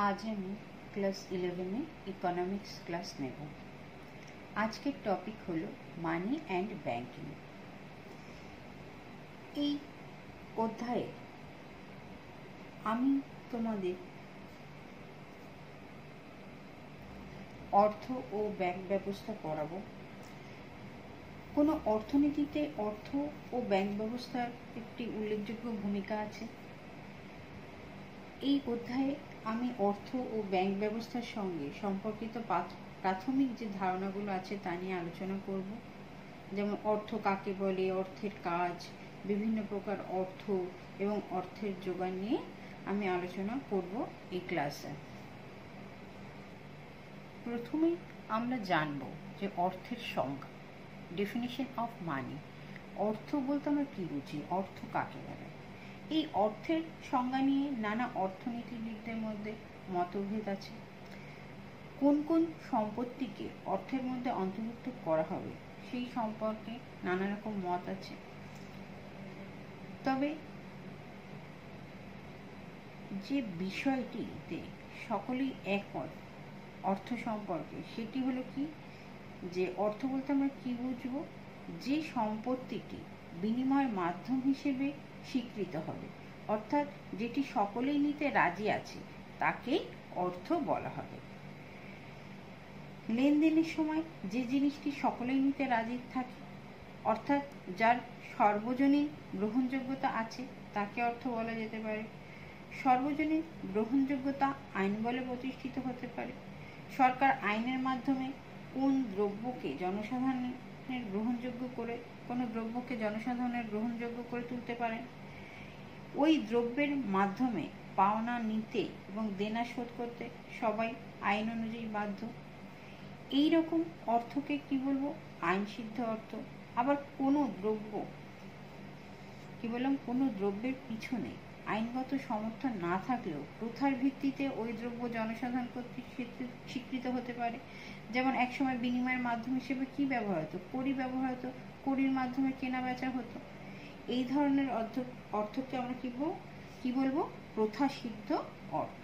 আজ আমি class 11-এ economics class নেব। আজকের টপিক হলো মানি অ্যান্ড ব্যাংকিং। এই অধ্যায়ে আমি তোমাদের অর্থ ও ব্যাংক ব্যবস্থা পড়াবো। কোনো অর্থনীতিতে অর্থ ও ব্যাংক ব্যবস্থার একটি উল্লেখযোগ্য ভূমিকা আছে। এই অধ্যায়ে আমি অর্থ ও ব্যাংক ব্যবস্থার সঙ্গে সম্পর্কিত প্রাথমিক যে ধারণাগুলো আছে তা নিয়ে আলোচনা করব। যেমন অর্থ কাকে বলে, অর্থের কাজ, বিভিন্ন প্রকার অর্থ এবং অর্থের যোগান নিয়ে আমি আলোচনা করব এই ক্লাসে। প্রথমেই আমরা জানব যে অর্থের সংজ্ঞা, ডেফিনিশন অফ মানি। অর্থ বলতে আমরা কী বুঝি, অর্থ কাকে বলে। এই অর্থের সংজ্ঞা নিয়ে নানা অর্থনীতিবিদদের মধ্যে মতভেদ আছে। কোন কোন সম্পত্তিকে অর্থের মধ্যে অন্তর্ভুক্ত করা হবে সেই সম্পর্কে নানা রকম মত আছে। তবে যে বিষয়টিতে সকলেই একমত অর্থ সম্পর্কে সেটি হলো কি, যে অর্থ বলতে আমরা কি বুঝবো, যে সম্পত্তিটি বিনিময়ের মাধ্যম হিসেবে স্বীকৃত হবে, অর্থাৎ যেটি সকলেই নিতে রাজি আছে তাকেই অর্থ বলা হবে। লেনদেনের সময় যে জিনিসটি সকলেই নিতে রাজি থাকে, অর্থাৎ যার সর্বজনীন গ্রহণযোগ্যতা আছে তাকে অর্থ বলা যেতে পারে। সর্বজনীন গ্রহণযোগ্যতা আইন বলে প্রতিষ্ঠিত হতে পারে। সরকার আইনের মাধ্যমে কোন দ্রব্যকে জনসাধারণের গ্রহণযোগ্য করে কোনো দ্রব্যকে জনসাধারণের গ্রহণযোগ্য করে তুলতে পারেন। ওই দ্রব্যের মাধ্যমে পাওনা নিতে এবং দেনা শোধ করতে সবাই আইন অনুযায়ী বাধ্য। এই রকম অর্থকে কি বলবো, আইন সিদ্ধ অর্থ। আবার কোনো দ্রব্য কি বললাম, কোনো দ্রব্যের পিছনে আইনগত সমর্থন না থাকলেও প্রথার ভিত্তিতে ওই দ্রব্য জনসাধারণ কর্তৃক স্বীকৃত হতে পারে। যেমন একসময় বিনিময়ের মাধ্যম হিসেবে কি ব্যবহার হতো, কড়ি ব্যবহার হতো, কড়ির মাধ্যমে কেনা বেচা হতো। এই ধরনের অর্থকে আমরা কি বলবো, প্রথা সিদ্ধ অর্থ।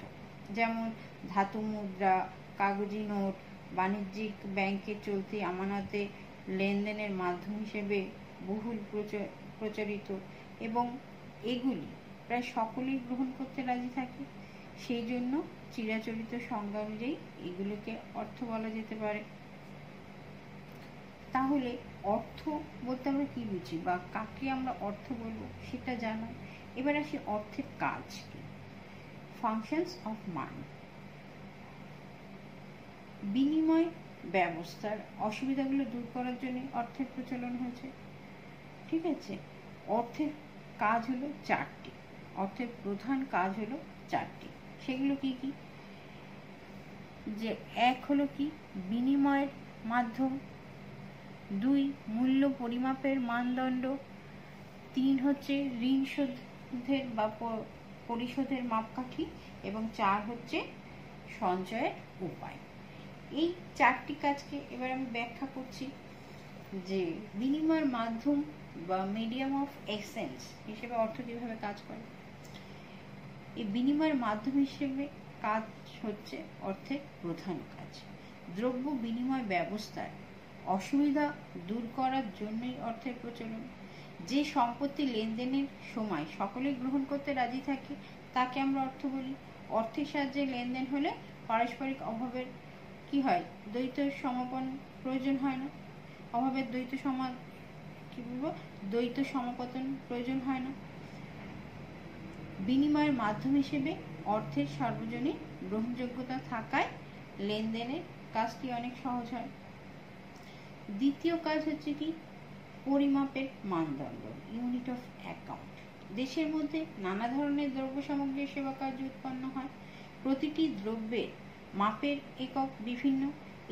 যেমন ধাতু মুদ্রা, কাগজি নোট, বাণিজ্যিক ব্যাংকে চলতি আমানতে লেনদেনের মাধ্যম হিসেবে বহুল প্রচলিত এবং এগুলি প্রায় সকলেই গ্রহণ করতে রাজি থাকে। সেই জন্য চিরাচরিত সংজ্ঞা অনুযায়ী এগুলোকে অর্থ বলা যেতে পারে। তাহলে অর্থ বলতে আমরা কি বুঝি বা কাকে আমরা অর্থ বলবো সেটা জানা। এবার আসি অর্থের কাজ কি। Functions of money. বিনিময় ব্যবস্থার অসুবিধাগুলো দূর করার জন্য অর্থের প্রচলন হয়েছে। ঠিক আছে, অর্থের কাজ হলো চারটি, অর্থের প্রধান কাজ হলো চারটি। সেগুলো কি কি, যে এক হলো কি বিনিময়ের মাধ্যম, দুই মূল্য পরিমাপের মানদণ্ড, তিন হচ্ছে ঋণ শোধের বা পরিশোধের মাপকাঠি এবং চার হচ্ছে সঞ্চয়ের উপায়। এই চারটি কাজকে এবার আমি ব্যাখ্যা করছি। যে বিনিময়ের মাধ্যম বা মিডিয়াম অফ এক্সচেঞ্জ হিসেবে অর্থ কিভাবে কাজ করে। এই বিনিময়ের মাধ্যম হিসেবে কাজ হচ্ছে অর্থের প্রধান কাজ। দ্রব্য বিনিময় ব্যবস্থার অসুবিধা দূর করার জন্যই অর্থের প্রচলন। যে সম্পত্তি লেনদেনের সময় সকলেই গ্রহণ করতে রাজি থাকে তাকে আমরা অর্থ বলি। অর্থের সাহায্যে লেনদেন হলে পারস্পরিক অভাবের কি হয়, দ্বৈত সমাপন প্রয়োজন হয় না, অভাবের দ্বৈত সমাপতন প্রয়োজন হয় না। বিনিময়ের মাধ্যম হিসেবে অর্থের সার্বজনীন গ্রহণযোগ্যতা থাকায় লেনদেনের কাজটি অনেক সহজ হয়। দ্বিতীয় কাজ হচ্ছে কি পরিমাপের মানদণ্ড, ইউনিট অফ অ্যাকাউন্ট। দেশের মধ্যে নানা ধরনের দ্রব্য সামগ্রী সেবা কার্য উৎপন্ন হয়। প্রতিটি দ্রব্যের মাপের একক বিভিন্ন।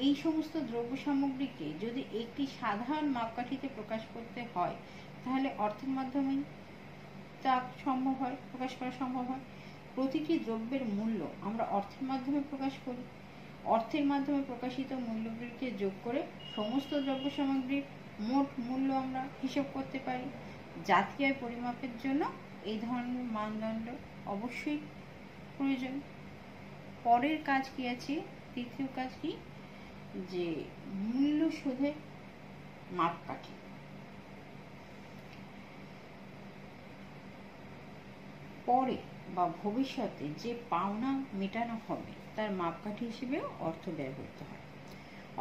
এই সমস্ত দ্রব্য সামগ্রীকে যদি একটি সাধারণ মাপকাঠিতে প্রকাশ করতে হয় তাহলে অর্থের মাধ্যমেই তা সম্ভব হয়, প্রকাশ করা সম্ভব হয়। প্রতিটি দ্রব্যের মূল্য আমরা অর্থের মাধ্যমে প্রকাশ করি। অর্থের মাধ্যমে প্রকাশিত মূল্যগুলিকে যোগ করে সমস্ত দ্রব্য সামগ্রীর মোট মূল্য আমরা হিসাব করতে পারি। জাতীয় আয় পরিমাপের জন্য এই ধরনের মানদণ্ড অবশ্যই প্রয়োজন। পরের কাজ কি আছে, তৃতীয় কাজ কি, যে মূল্য শোধের মাপকাঠি। পরে বা ভবিষ্যতে যে পাওনা মেটানো হবে তার মাপকাঠি হিসেবে অর্থ ব্যবহৃত হয়।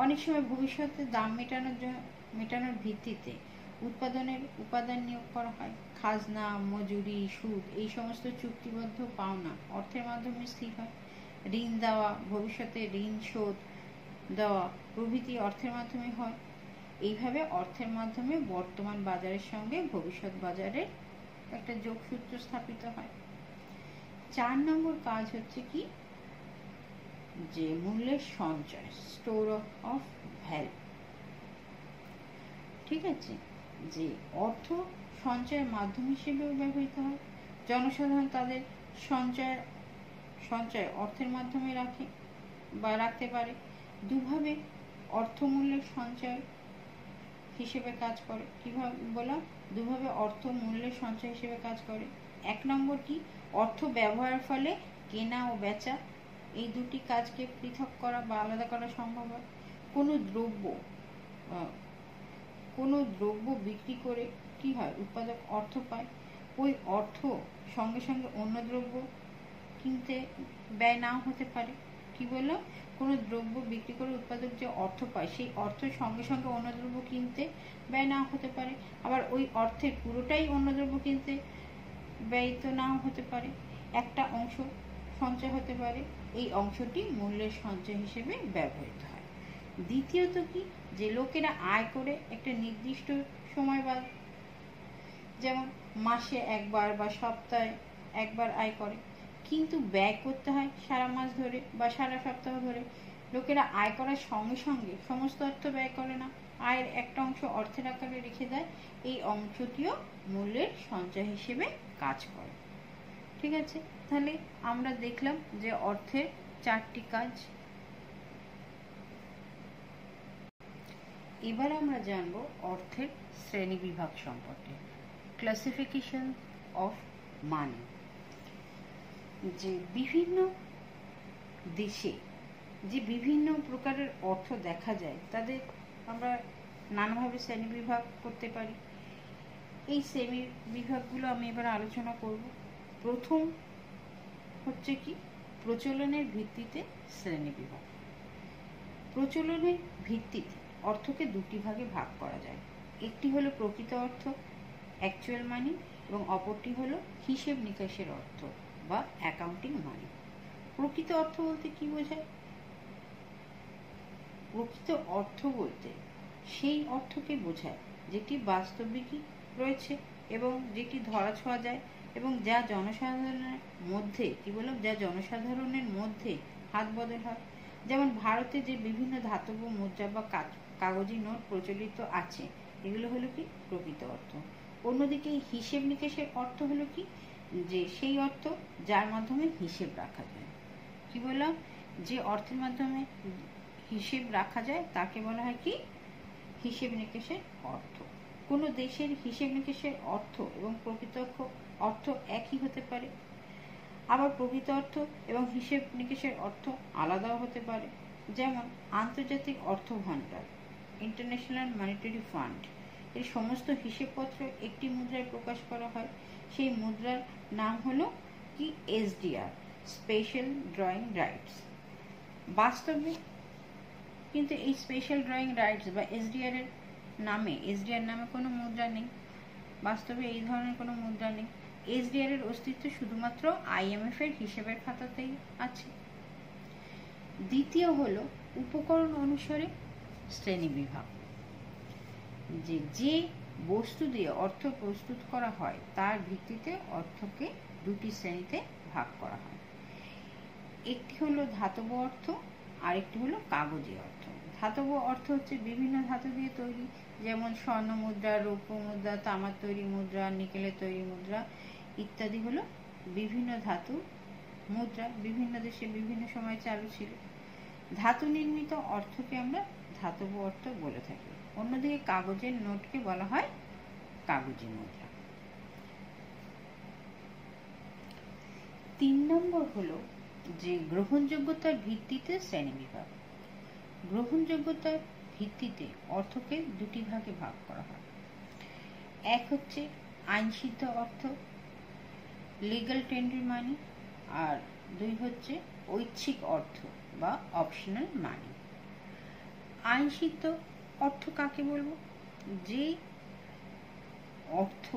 অনেক সময় ভবিষ্যতে দাম মেটানোর ভিত্তিতে উৎপাদনের উপাদান নিয়োগ করা হয়। খাজনা, মজুরি, সুদ এই সমস্ত চুক্তিবদ্ধ পাওনা অর্থের মাধ্যমে স্থির হয়। ঋণ দেওয়া, ভবিষ্যতে ঋণ শোধ দেওয়া প্রভৃতি অর্থের মাধ্যমে হয়। এইভাবে অর্থের মাধ্যমে বর্তমান বাজারের সঙ্গে ভবিষ্যৎ বাজারের একটা যোগসূত্র স্থাপিত হয়। 4 নম্বর কাজ হচ্ছে কি, যে মূল্যের সঞ্চয়, স্টোর অফ ভ্যালু। ঠিক আছে, যে অর্থ সঞ্চয়ের মাধ্যম হিসেবেও ব্যবহৃত হয়। জনসাধারণ তাদের সঞ্চয় অর্থের মাধ্যমে রাখতে পারে। দুভাবে অর্থমূল্যের সঞ্চয় হিসেবে কাজ করে। কিভাবে বললাম? দুভাবে অর্থ মূল্যের সঞ্চয় হিসেবে কাজ করে। 1 নম্বর কি, অর্থ ব্যবহারের ফলে কেনা ও বেচা এই দুটি কাজকে পৃথক করা বা আলাদা করা সম্ভব হয়। কোনো দ্রব্য বিক্রি করে কি হয়, উৎপাদক অর্থ পায়। ওই অর্থ সঙ্গে সঙ্গে অন্য দ্রব্য কিনতে ব্যয় নাও হতে পারে। কি বললাম? কোনো দ্রব্য বিক্রি করে উৎপাদক যে অর্থ পায় সেই অর্থ সঙ্গে সঙ্গে অন্য দ্রব্য কিনতে ব্যয় নাও হতে পারে। আবার ওই অর্থের পুরোটাই অন্য দ্রব্য কিনতে ব্যয়িত নাও হতে পারে। একটা অংশ সঞ্চয় হতে পারে, এই অংশটি মূল্যের সঞ্চয় হিসেবে ব্যবহৃত হয়। দ্বিতীয়ত কি, যে লোকেরা আয় করে একটা নির্দিষ্ট সময় বাদ, যেমন মাসে একবার বা সপ্তাহে একবার আয় করে, কিন্তু ব্যয় করতে হয় সারা মাস ধরে বা সারা সপ্তাহ ধরে। লোকেরা আয় করার সঙ্গে সঙ্গে সমস্ত অর্থ ব্যয় করে না, আয়ের একটা অংশ অর্থের আকারে রেখে দেয়। এই অংশটিও মূল্যের সঞ্চয় হিসেবে কাজ করে। ঠিক আছে, তাহলে আমরা দেখলাম যে অর্থের 4টি কাজ। এবার আমরা জানবো অর্থের শ্রেণীবিভাগ সম্পর্কে, ক্লাসিফিকেশন অফ মানি। যে বিভিন্ন দেশে যে বিভিন্ন প্রকারের অর্থ দেখা যায় তাদের আমরা নানাভাবে শ্রেণীবিভাগ করতে পারি। এই শ্রেণী বিভাগগুলো আমি এবার আলোচনা করব। প্রথম হচ্ছে কি, প্রচলনের ভিত্তিতে শ্রেণীবিভাগ। প্রচলনের ভিত্তিতে অর্থকে দুটি ভাগে ভাগ করা যায়। একটি হলো প্রকৃত অর্থ, অ্যাকচুয়াল মানি, এবং অপরটি হলো হিসেব নিকাশের অর্থ বা অ্যাকাউন্টিং মানি। প্রকৃত অর্থ বলতে কি বোঝায়? প্রকৃত অর্থ বলতে সেই অর্থকে বোঝায় যেটি বাস্তবিকই রয়েছে এবং যেটি ধরা ছোঁয়া যায় এবং যা জনসাধারণের মধ্যে হাত বদল হয়। যেমন ভারতে যে বিভিন্ন ধাতব মুদ্রা বা কাগজি নোট প্রচলিত আছে, এগুলো হলো কি প্রকৃত অর্থ। অন্যদিকে হিসেব নিকেশের অর্থ হলো কি, যে সেই অর্থ যার মাধ্যমে হিসেব রাখা যায়। কি বললাম? যে অর্থের মাধ্যমে হিসেব রাখা যায় তাকে বলা হয় কি, হিসেব নিকেশের অর্থ। কোনো দেশের হিসেব নিকেশের অর্থ এবং প্রকৃত অর্থ একই হতে পারে, আবার প্রকৃত অর্থ এবং হিসেব নিকেশের অর্থ আলাদাও হতে পারে। যেমন আন্তর্জাতিক অর্থ ভাণ্ডার, ইন্টারন্যাশনাল মনিটারি ফান্ড, এর সমস্ত হিসেবপত্র একটি মুদ্রায় প্রকাশ করা হয়। সেই মুদ্রার নাম হলো কি SDR, স্পেশাল ড্রয়িং রাইটস। বাস্তবে কিন্তু এই স্পেশাল ড্রয়িং রাইটস বা SDR নামে কোনো মুদ্রা নেই। বাস্তবে এই ধরনের কোনো মুদ্রা নেই। SDR এর অস্তিত্ব শুধুমাত্র IMF এর হিসেবের খাতাতেই আছে। দ্বিতীয় হলো উপকরণ অনুসারে শ্রেণীবিভাগ। যে বস্তু দিয়ে অর্থ প্রস্তুত করা হয় তার ভিত্তিতে অর্থকে দুটি শ্রেণীতে ভাগ করা হয়। একটি হলো ধাতব অর্থ, আরেকটি হলো কাগজি অর্থ। ধাতব অর্থ হচ্ছে বিভিন্ন ধাতু দিয়ে তৈরি, যেমন স্বর্ণ মুদ্রা, রৌপ্য মুদ্রা, তামার তৈরি মুদ্রা, নিকেলের তৈরি মুদ্রা ইত্যাদি হলো বিভিন্ন ধাতু মুদ্রা। বিভিন্ন দেশে বিভিন্ন সময় চালু ছিল। ধাতু নির্মিত অর্থকে আমরা ধাতব অর্থ বলে থাকি। অন্যদিকে কাগজের নোটকে বলা হয় কাগজি মুদ্রা। 3 নম্বর হলো যে গ্রহণযোগ্যতার ভিত্তিতে শ্রেণীবিভাগ। গ্রহণযোগ্যতার ভিত্তিতে অর্থকে দুটি ভাগে ভাগ করা হয়। এক হচ্ছে আইনসিদ্ধ অর্থ, লিগ্যাল টেন্ডার মানি, আর দুই হচ্ছে ঐচ্ছিক অর্থ বা অপশনাল মানি। আইনসিদ্ধ অর্থ কাকে বলবো? যে অর্থ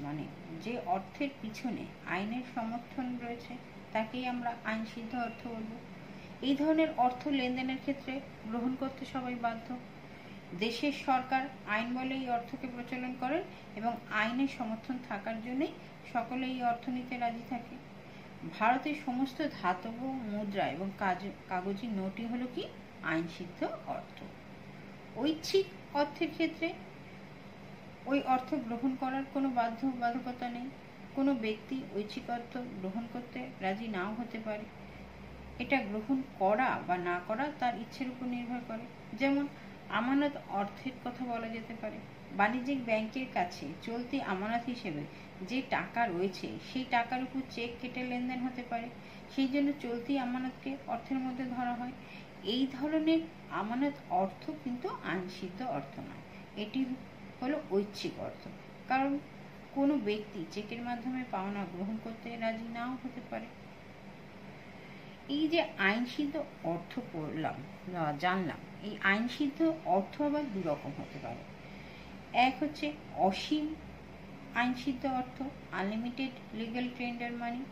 মানে যে অর্থের পিছনে আইনের সমর্থন রয়েছে তাকেই আমরা আইনসিদ্ধ অর্থ বলবো। এই ধরনের অর্থ লেনদেনের ক্ষেত্রে গ্রহণ করতে সবাই বাধ্য। দেশের সরকার আইন বলে এই অর্থকে প্রচলন করেন এবং আইনের সমর্থন থাকার জন্যই সকলে এই অর্থ নিতে রাজি থাকে। ভারতের সমস্ত ধাতব মুদ্রা এবং কাগজি নোটই হলো কি আইনসিদ্ধ অর্থ। ঐচ্ছিক অর্থের ক্ষেত্রে ওই অর্থ গ্রহণ করার কোনো বাধ্যবাধকতা নেই। কোনো ব্যক্তি ঐচ্ছিক অর্থ গ্রহণ করতে রাজি নাও হতে পারে। এটা গ্রহণ করা বা না করা তার ইচ্ছের উপর নির্ভর করে। যেমন আমানত অর্থের কথা বলা যেতে পারে। বাণিজ্যিক ব্যাংকের কাছে চলতি আমানত হিসেবে যে টাকা রয়েছে সেই টাকার উপর চেক কেটে লেনদেন হতে পারে, সেই জন্য চলতি আমানতকে অর্থের মধ্যে ধরা হয়। এই ধরনের আমানত অর্থ কিন্তু আইনসিদ্ধ অর্থ নয়, এটি হলো ঐচ্ছিক অর্থ। কারণ কোনো ব্যক্তি চেকের মাধ্যমে পাওনা গ্রহণ করতে রাজি নাও হতে পারে। এই যে আইনসিদ্ধ অর্থ পড়লাম জানলাম, এই আইনসিদ্ধ অর্থ আবার দু রকম হতে পারে। এক হচ্ছে অসীম আইনসিদ্ধ অর্থ, আনলিমিটেড লিগ্যাল টেন্ডার মানি,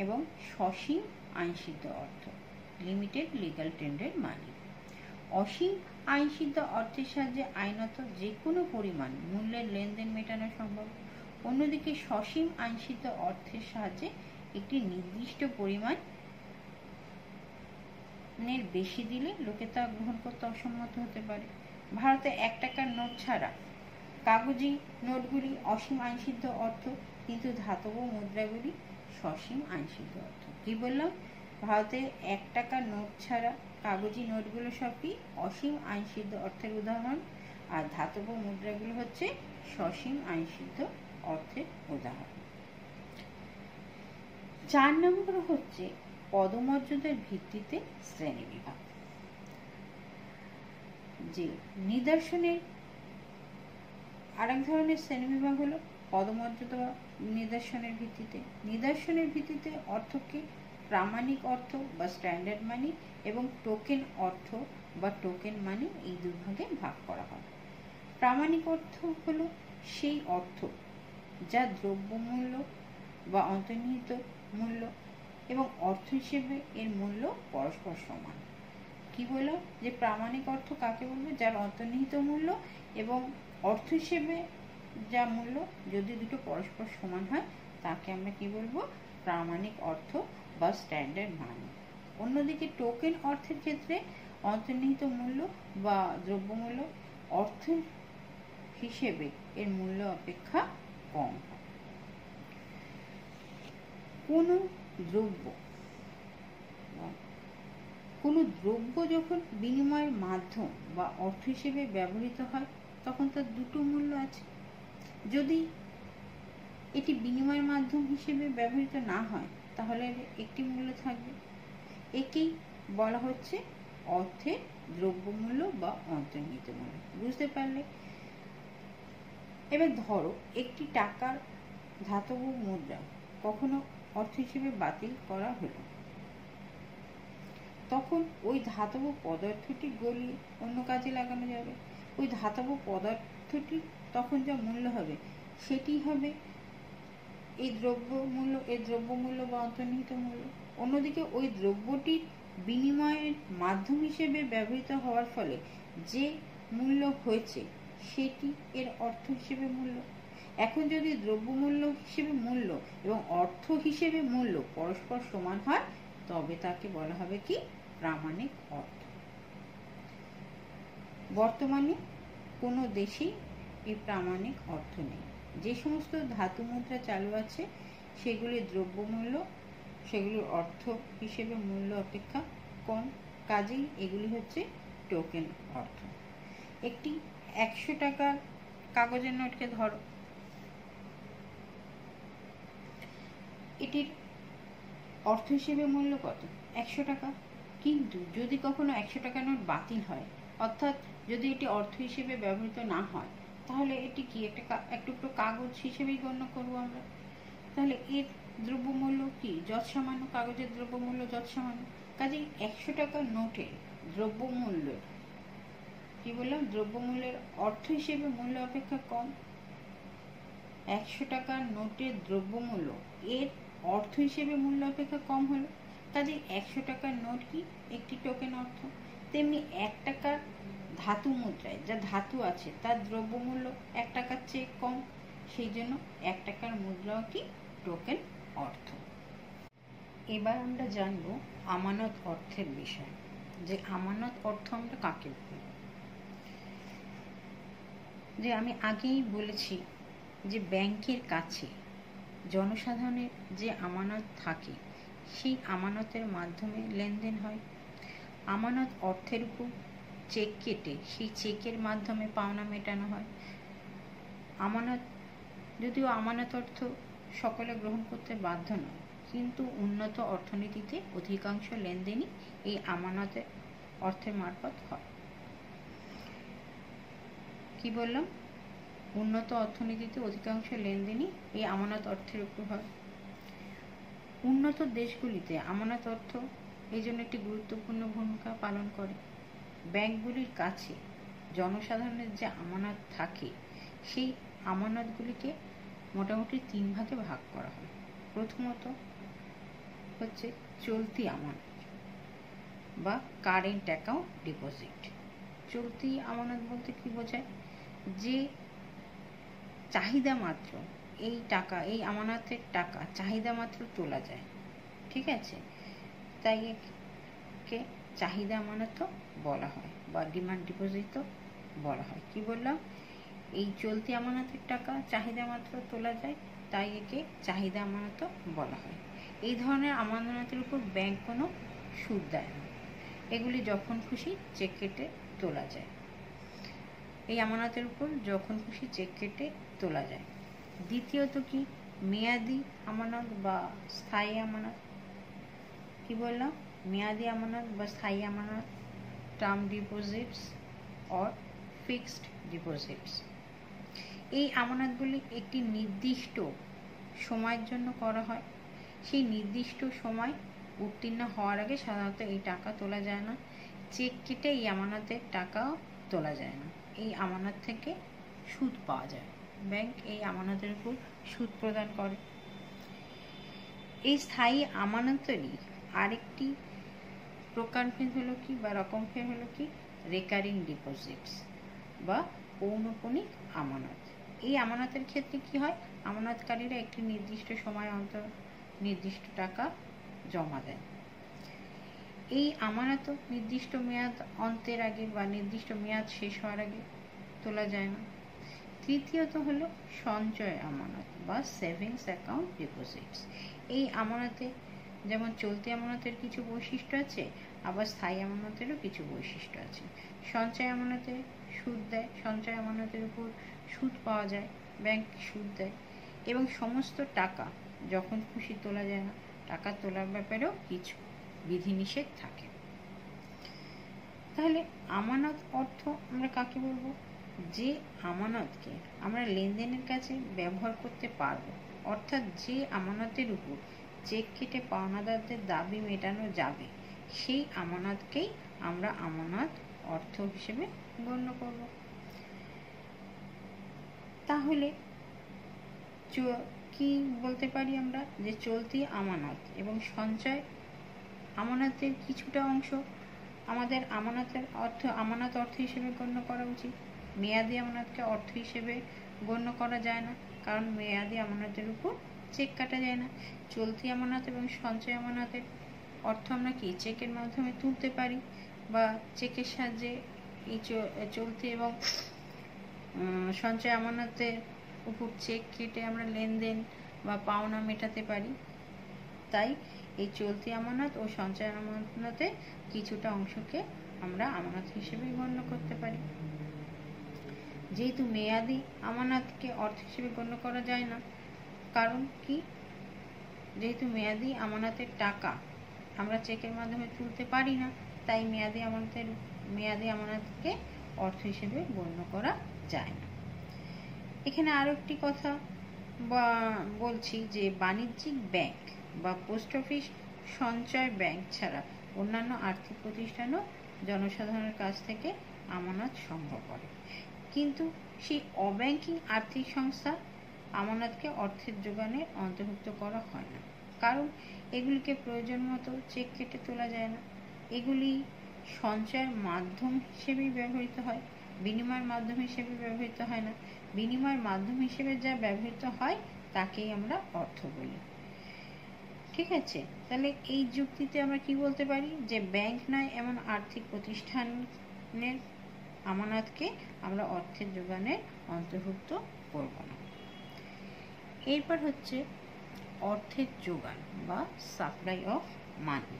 এবং সসীম আইনসিদ্ধ অর্থ, লিমিটেড লিগ্যাল টেন্ডার মানি। অসীম আইনসিদ্ধ অর্থের সাহায্যে আইনত যে কোনো পরিমাণ মূল্যের লেনদেন মেটানো সম্ভব। অন্যদিকে সসীম আইনসিদ্ধ অর্থের সাহায্যে একটি নির্দিষ্ট পরিমাণ বেশি দিলে লোকে তা গ্রহণ করতে অসম্মত হতে পারে। ভারতে 1 টাকার নোট ছাড়া কাগজি নোটগুলি অসীম আইনসিদ্ধ অর্থ, কিন্তু ধাতব মুদ্রাগুলি সসীম আইনসিদ্ধ অর্থ। কি বললাম? ভারতে 1 টাকার নোট ছাড়া কাগজি নোটগুলো সবই অসীম আইনসিদ্ধ অর্থের উদাহরণ, আর ধাতব মুদ্রাগুলো হচ্ছে সসীম আইনসিদ্ধ অর্থের উদাহরণ। 4 নম্বর হচ্ছে পদমর্যাদার ভিত্তিতে শ্রেণীবিভাগ। যে নিদর্শনের আরেক ধরনের শ্রেণীবিভাগ হলো পদমর্যাদা বা নিদর্শনের ভিত্তিতে। নিদর্শনের ভিত্তিতে অর্থকে প্রামাণিক অর্থ বা স্ট্যান্ডার্ড মানি এবং টোকেন অর্থ বা টোকেন মানি এই দুই ভাগে ভাগ করা হয়। প্রামাণিক অর্থ হলো সেই অর্থ যা দ্রব্যমূল্য বা অন্তর্নিহিত মূল্য এবং অর্থ হিসেবে এর মূল্য পরস্পর সমান। কি বলো? যে প্রামাণিক অর্থ কাকে বলবো? যার অন্তর্নিহিত মূল্য এবং অর্থ হিসেবে যা মূল্য যদি দুটো পরস্পর সমান হয় তাকে আমরা কি বলবো? প্রামাণিক অর্থ বা স্ট্যান্ডার্ড মানি। অন্যদিকে টোকেন অর্থের ক্ষেত্রে অন্তর্নিহিত মূল্য বা দ্রব্যমূল্য অর্থ হিসেবে এর মূল্য অপেক্ষা কম হয়। কোনো দ্রব্য যখন বিনিময়ের মাধ্যম বা অর্থ হিসেবে ব্যবহৃত হয় তখন তার দুটো মূল্য আছে। যদি এটি বিনিময়ের মাধ্যম হিসেবে ব্যবহৃত না হয় তাহলে একটি মূল্য থাকবে। একেই বলা হচ্ছে অর্থের দ্রব্যমূল্য বা অন্তর্নিহিত মূল্য। বুঝতে পারলে? এবার ধরো একটি টাকার ধাতব মুদ্রা কখনো অর্থ হিসেবে বাতিল করা হলো, তখন ওই ধাতব পদার্থটি গলিয়ে অন্য কাজে লাগানো যাবে। ওই ধাতব পদার্থটি তখন যা মূল্য হবে সেটি হবে এই দ্রব্যমূল্য বা অন্তর্নিহিত মূল্য। অন্যদিকে ওই দ্রব্যটির বিনিময়ের মাধ্যম হিসেবে ব্যবহৃত হওয়ার ফলে যে মূল্য হয়েছে সেটি এর অর্থ হিসেবে মূল্য। এখন যদি দ্রব্যমূল্য হিসেবে মূল্য এবং অর্থ হিসেবে মূল্য পরস্পর সমান হয় তবে তাকে বলা হবে কি? প্রামাণিক অর্থ। বর্তমানে কোনো দেশেই এই প্রামাণিক অর্থ নেই। যে সমস্ত ধাতু মুদ্রা চালু আছে সেগুলির দ্রব্যমূল্য সেগুলির অর্থ হিসেবে মূল্য অপেক্ষা কম, কাজেই এগুলি হচ্ছে টোকেন অর্থ। একটি 100 টাকার কাগজের নোটকে ধরো, এটির অর্থ হিসেবে মূল্য কত? 100 টাকা। কিন্তু যদি কখনো 100 টাকা নোট বাতিল হয়, অর্থাৎ যদি এটি অর্থ হিসেবে ব্যবহৃত না হয়, তাহলে এটি কি এক টুকরো কাগজ হিসেবেই গণ্য করবো আমরা। তাহলে এর দ্রব্যমূল্য কি যৎসামান্য, কাগজের দ্রব্যমূল্য যৎসামান্য। কাজেই 100 টাকার নোটের দ্রব্যমূল্য কি বললাম, দ্রব্যমূল্যের অর্থ হিসেবে মূল্য অপেক্ষা কম। 100 টাকার নোটের দ্রব্যমূল্য এর অর্থ হিসেবে মূল্য অপেক্ষা কম হলো। কাজেই 100 টাকার নোট কি একটি টোকেন অর্থ। তেমনি 1 টাকার ধাতু মুদ্রায় যা ধাতু আছে তার দ্রব্যমূল্য 1 টাকার চেয়ে কম, সেই জন্য 1 টাকার মুদ্রাও কি টোকেন অর্থ। এবার আমরা জানবো আমানত অর্থের বিষয়, যে আমানত অর্থ আমরা কাকে বলি। যে আমি আগেই বলেছি যে ব্যাংকের কাছে জনসাধারণের যে আমানত থাকে, সেই আমানতের মাধ্যমে লেনদেন হয়। আমানত অর্থের উপর চেক কেটে সেই চেকের মাধ্যমে পাওনা মেটানো হয়। আমানত, যদিও আমানত অর্থ সকলে গ্রহণ করতে বাধ্য নয়, কিন্তু উন্নত অর্থনীতিতে অধিকাংশ লেনদেনই এই আমানতের অর্থের মারফত হয়। কি বললাম? উন্নত অর্থনীতিতে অধিকাংশ লেনদেনই এই আমানত অর্থের উপর হয়। উন্নত দেশগুলিতে আমানত অর্থ এই জন্য একটি গুরুত্বপূর্ণ ভূমিকা পালন করে। ব্যাংকগুলির কাছে জনসাধারণের যে আমানত থাকে, সেই আমানতগুলিকে মোটামুটি 3 ভাগে ভাগ করা হয়। প্রথমত হচ্ছে চলতি আমানত বা কারেন্ট অ্যাকাউন্ট ডিপোজিট। চলতি আমানত বলতে কি বোঝায়? যে চাহিদা মাত্র এই টাকা, এই আমানতের টাকা চাহিদা মাত্র তোলা যায়, ঠিক আছে, তাই একে চাহিদা আমানতও বলা হয় বা ডিমান্ড ডিপোজিটও বলা হয়। কি বললাম? এই চলতি আমানতের টাকা চাহিদা মাত্র তোলা যায়, তাই একে চাহিদা আমানতও বলা হয়। এই ধরনের আমানতের উপর ব্যাংক কোনো সুদ দেয় না, এগুলি যখন খুশি চেক কেটে তোলা যায়। এই আমানতের উপর যখন খুশি চেক কেটে তোলা যায়। দ্বিতীয়ত কি মেয়াদি আমানত বা স্থায়ী আমানত। কি বললাম? মেয়াদি আমানত বা স্থায়ী আমানত, term deposits or fixed deposits. এই আমানতগুলি একটি নির্দিষ্ট সময়ের জন্য করা হয়। সেই নির্দিষ্ট সময় উত্তীর্ণ হওয়ার আগে সাধারণত এই টাকা তোলা যায় না। চেক কেটে এই আমানতের টাকাও তোলা যায় না। এই আমানত থেকে সুদ পাওয়া যায়। ব্যাংক এই আমানতের উপর সুদ প্রদান করে। এই স্থায়ী আমানতেরই আরেকটি প্রকারভেদ হলো কি বা রকমভেদ হলো কি রেকারিং ডিপোজিটস বা পৌনঃপুনিক আমানত। এই আমানতের ক্ষেত্রে কি হয়? আমানতকারীরা একটি নির্দিষ্ট সময় অন্তর নির্দিষ্ট টাকা জমা দেন। এই আমানত নির্দিষ্ট মেয়াদ অন্তের আগে বা নির্দিষ্ট মেয়াদ শেষ হওয়ার আগে তোলা যায় না। তৃতীয়ত হলো সঞ্চয় আমানত বা সেভিংস অ্যাকাউন্ট ডিপোজিটস। এই আমানতে যেমন চলতি আমানতের কিছু বৈশিষ্ট্য আছে, আবার স্থায়ী আমানতেরও কিছু বৈশিষ্ট্য আছে। সঞ্চয় আমানতে সুদ দেয়, সঞ্চয় আমানতের উপর সুদ পাওয়া যায়, ব্যাংক সুদ দেয়, এবং সমস্ত টাকা যখন খুশি তোলা যায় না। টাকা তোলার ব্যাপারেও কিছু বিধিনিষেধ থাকে। তাহলে আমানত অর্থ আমরা কাকে বলবো? যে আমানতকে আমরা লেনদেনের কাছে ব্যবহার করতে পারবো, অর্থাৎ যে আমানতের উপর চেক কেটে পাওনাদারদের দাবি মেটানো যাবে, সেই আমানতকেই আমরা আমানত অর্থ হিসেবে গণ্য করব। তাহলে কি বলতে পারি আমরা? যে চলতি আমানত এবং সঞ্চয় আমানতের কিছুটা অংশ আমাদের আমানত অর্থ হিসেবে গণ্য করা উচিত। মেয়াদি আমানতকে অর্থ হিসেবে গণ্য করা যায় না, কারণ মেয়াদি আমানতের উপর চেক কাটা যায় না। চলতি আমানত এবং সঞ্চয় আমানতের অর্থ আমরা কি চেকের মাধ্যমে তুলতে পারি, বা চেকের সাহায্যে এই চলতি এবং সঞ্চয় আমানতের উপর চেক কেটে আমরা লেনদেন বা পাওনা মেটাতে পারি। তাই এই চলতি আমানত ও সঞ্চয় আমানতে কিছুটা অংশকে আমরা আমানত হিসেবে গণ্য করতে পারি। যেহেতু মেয়াদি আমানতকে অর্থ হিসেবে গণ্য করা যায় না, কারণ কি? যেহেতু মেয়াদি আমানতের টাকা আমরা চেকের মাধ্যমে তুলতে পারি না, তাই মেয়াদি আমানতকে অর্থ হিসেবে গণ্য করা যায় না। এখানে আরো একটি কথা বলছি যে বাণিজ্যিক ব্যাংক বা পোস্ট অফিস সঞ্চয় ব্যাংক ছাড়া অন্যান্য আর্থিক প্রতিষ্ঠানও জনসাধারণের কাছ থেকে আমানত সংগ্রহ করে, কিন্তু সেই অব্যাংকিং আর্থিক সংস্থা আমানতকে অর্থের যোগানে অন্তর্ভুক্ত করা হয় না, কারণ এগুলিকে প্রয়োজন মতো চেক কেটে তোলা যায় না। এগুলি সঞ্চয়ের মাধ্যম হিসেবেই ব্যবহৃত হয়, বিনিময়ের মাধ্যম হিসেবে ব্যবহৃত হয় না। বিনিময়ের মাধ্যম হিসেবে যা ব্যবহৃত হয় তাকেই আমরা অর্থ বলি। ঠিক আছে, তাহলে এই যুক্তিতে আমরা কি বলতে পারি যে ব্যাংক নয় এমন আর্থিক প্রতিষ্ঠানের আমানতকে আমরা অর্থের যোগানে অন্তর্ভুক্ত করব না। এরপর হচ্ছে অর্থের যোগান বা সাপ্লাই অফ মানি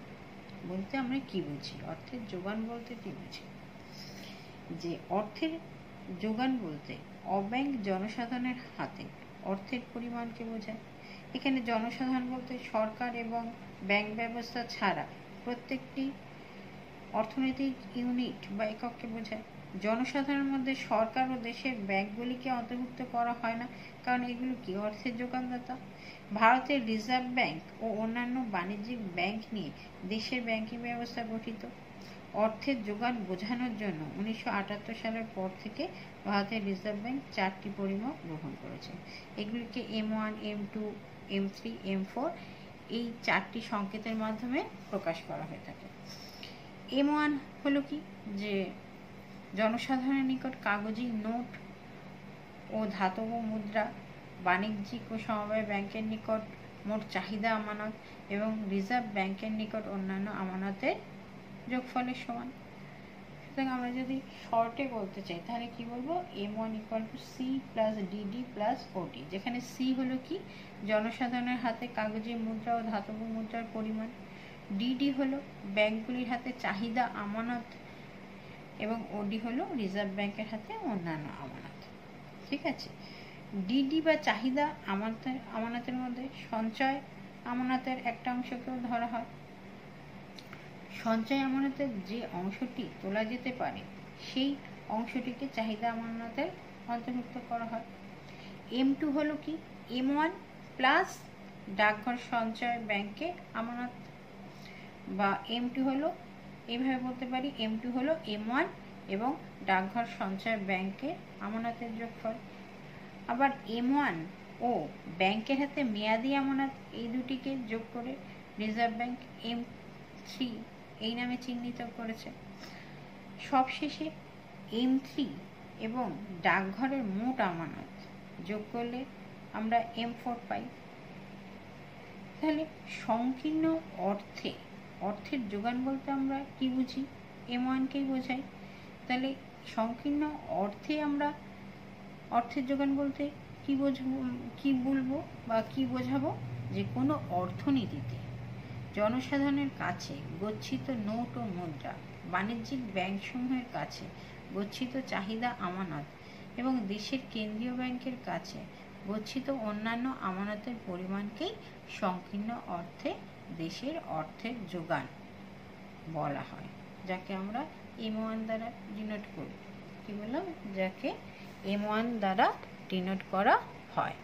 বলতে আমরা কি বুঝি, অর্থের যোগান বলতে কি বুঝি। যে অর্থের যোগান বলতে অব্যাংক জনসাধারণের হাতে অর্থের পরিমাণকে বোঝায়। এখানে জনসাধারণ বলতে সরকার এবং ব্যাংক ব্যবস্থা ছাড়া প্রত্যেকটি অর্থনৈতিক ইউনিট বা একককে বোঝায়। জনসাধারণের মধ্যে সরকার ও দেশের ব্যাংকগুলিকে অন্তর্ভুক্ত করা হয় না, কারণ এগুলো কি অর্থের যোগানদাতা। ভারতের রিজার্ভ ব্যাংক ও অন্যান্য বাণিজ্যিক ব্যাংক নিয়ে দেশের ব্যাংকিং ব্যবস্থা গঠিত। অর্থের যোগান বোঝানোর জন্য 1978 সালের পর থেকে ভারতের রিজার্ভ ব্যাংক 4টি পরিমাপ গ্রহণ করেছে। এগুলিকে M1, M2, M3, M4 এই 4টি সংকেতের মাধ্যমে প্রকাশ করা হয়ে থাকে। M1 হলো কি, যে জনসাধারণের নিকট কাগজি নোট ও ধাতব মুদ্রা, বাণিজ্যিক ও সমবায় ব্যাংকের নিকট মোট চাহিদা আমানত এবং রিজার্ভ ব্যাংকের নিকট অন্যান্য আমানতের যোগফলের সমান। সুতরাং আমরা যদি শর্টে বলতে চাই তাহলে কি বলবো, M1 = C + DD + OD, যেখানে C হলো কি জনসাধারণের হাতে কাগজি মুদ্রা ও ধাতব মুদ্রার পরিমাণ, DD হলো ব্যাংকগুলির হাতে চাহিদা আমানত এবং OD হলো রিজার্ভ ব্যাংকের হাতে অন্যান্য আমানত। ঠিক আছে, ডিডি বা চাহিদা আমানতের মধ্যে সঞ্চয় আমানতের একটা অংশকেও ধরা হয়। সঞ্চয় আমানতের যে অংশটি তোলা যেতে পারে সেই অংশটিকে চাহিদা আমানতের অন্তর্ভুক্ত করা হয়। M2 হলো কি, M1 প্লাস ডাকঘর সঞ্চয় ব্যাংকে আমানত, বা M2 হলো এইভাবে বলতে পারি, M2 হলো M1 এবং ডাকঘর সঞ্চয় ব্যাংকে আমানতের যোগফল। আবার M1 ও ব্যাংকের হাতে মেয়াদি আমানত এই দুটিকে যোগ করে রিজার্ভ ব্যাংক M3 এই নামে চিহ্নিত করেছে। সবশেষে M3 এবং ডাকঘরের মোট আমানত যোগ করলে আমরা M4 পাই। তাহলে সংকীর্ণ অর্থের যোগান বলতে আমরা কি বুঝি, M1কেই বোঝাই। তাহলে সংকীর্ণ অর্থে আমরা অর্থের যোগান বলতে কি বলবো বা কি বোঝাবো, যে কোনো অর্থনীতিতে জনসাধারণের কাছে গচ্ছিত নোট ও মুদ্রা, বাণিজ্যিক ব্যাংকসমূহের কাছে গচ্ছিত চাহিদা আমানত এবং দেশের কেন্দ্রীয় ব্যাংকের কাছে গচ্ছিত অন্যান্য আমানতের পরিমাণকেই সংকীর্ণ অর্থে দেশের অর্থের যোগান বলা হয়, যাকে আমরা M1 দ্বারা ডিনোট করি। কি বললাম, যাকে M1 দ্বারা ডিনোট করা হয়।